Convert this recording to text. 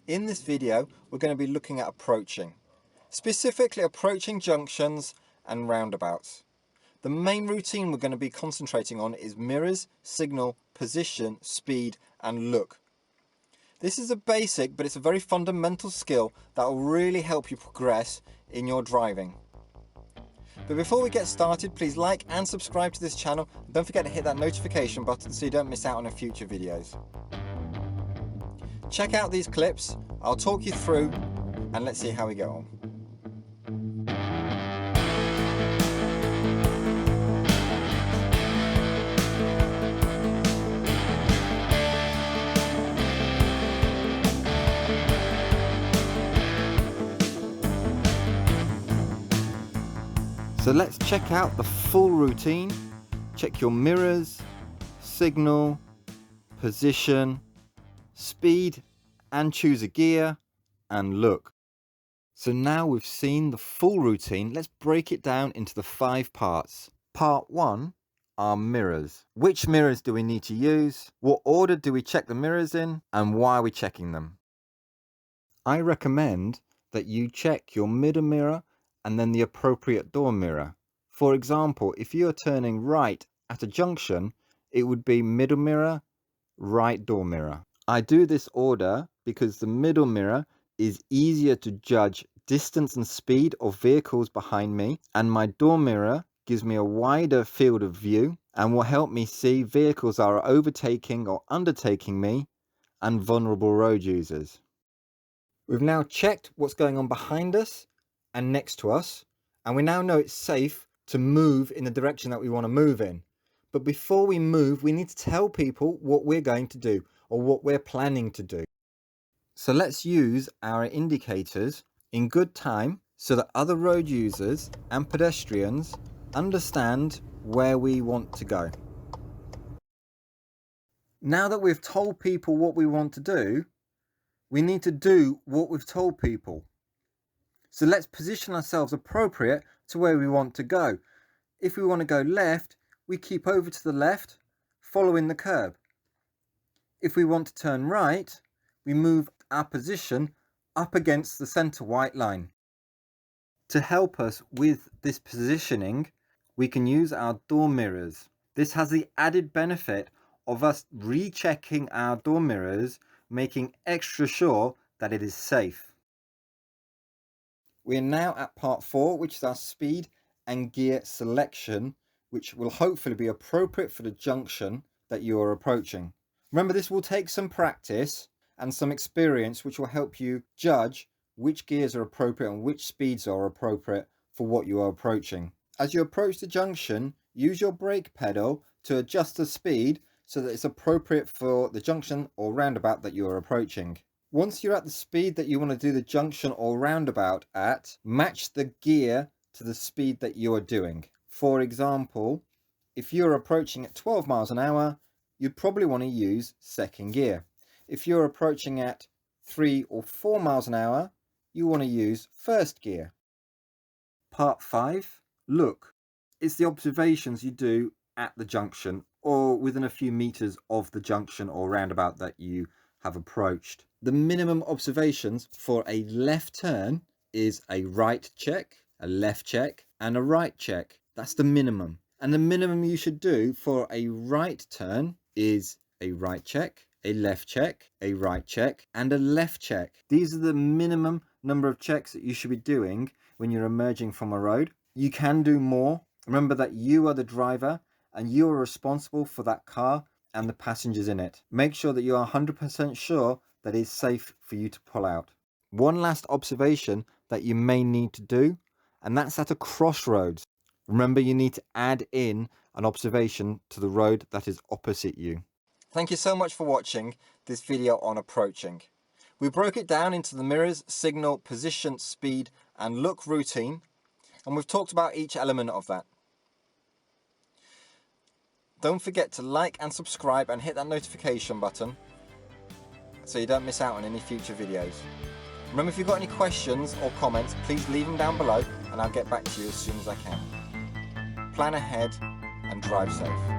In this video, we're going to be looking at approaching, specifically approaching junctions and roundabouts. The main routine we're going to be concentrating on is mirrors, signal, position, speed, and look. This is a basic, but it's a very fundamental skill that will really help you progress in your driving. But before we get started, please like and subscribe to this channel. And don't forget to hit that notification button so you don't miss out on our future videos. Check out these clips, I'll talk you through, and let's see how we go on. So let's check out the full routine. Check your mirrors, signal, position, speed, and choose a gear and look. So now we've seen the full routine, let's break it down into the 5 parts. Part 1 are mirrors. Which mirrors do we need to use? What order do we check the mirrors in? And why are we checking them? I recommend that you check your middle mirror and then the appropriate door mirror. For example, if you're turning right at a junction, it would be middle mirror, right door mirror. I do this order because the middle mirror is easier to judge distance and speed of vehicles behind me, and my door mirror gives me a wider field of view and will help me see vehicles that are overtaking or undertaking me and vulnerable road users. We've now checked what's going on behind us and next to us, and we now know it's safe to move in the direction that we want to move in. But before we move, we need to tell people what we're going to do or what we're planning to do. So let's use our indicators in good time so that other road users and pedestrians understand where we want to go. Now that we've told people what we want to do, we need to do what we've told people. So let's position ourselves appropriate to where we want to go. If we want to go left, we keep over to the left, following the curb. If we want to turn right, we move our position up against the center white line. To help us with this positioning, we can use our door mirrors. This has the added benefit of us rechecking our door mirrors, making extra sure that it is safe. We are now at part 4, which is our speed and gear selection, which will hopefully be appropriate for the junction that you are approaching. Remember, this will take some practice and some experience, which will help you judge which gears are appropriate and which speeds are appropriate for what you are approaching. As you approach the junction, use your brake pedal to adjust the speed so that it's appropriate for the junction or roundabout that you are approaching. Once you're at the speed that you want to do the junction or roundabout at, match the gear to the speed that you are doing. For example, if you're approaching at 12 miles an hour, you'd probably want to use second gear. If you're approaching at 3 or 4 miles an hour, you want to use first gear. Part 5, look. It's the observations you do at the junction or within a few meters of the junction or roundabout that you have approached. The minimum observations for a left turn is a right check, a left check, and a right check. That's the minimum. And the minimum you should do for a right turn is a right check, a left check, a right check, and a left check. These are the minimum number of checks that you should be doing when you're emerging from a road. You can do more. Remember that you are the driver and you are responsible for that car and the passengers in it. Make sure that you are 100% sure that it's safe for you to pull out. One last observation that you may need to do, and that's at a crossroads. Remember, you need to add in an observation to the road that is opposite you. Thank you so much for watching this video on approaching. We broke it down into the mirrors, signal, position, speed, and look routine, and we've talked about each element of that. Don't forget to like and subscribe and hit that notification button so you don't miss out on any future videos. Remember, if you've got any questions or comments, please leave them down below and I'll get back to you as soon as I can. Plan ahead and drive safe.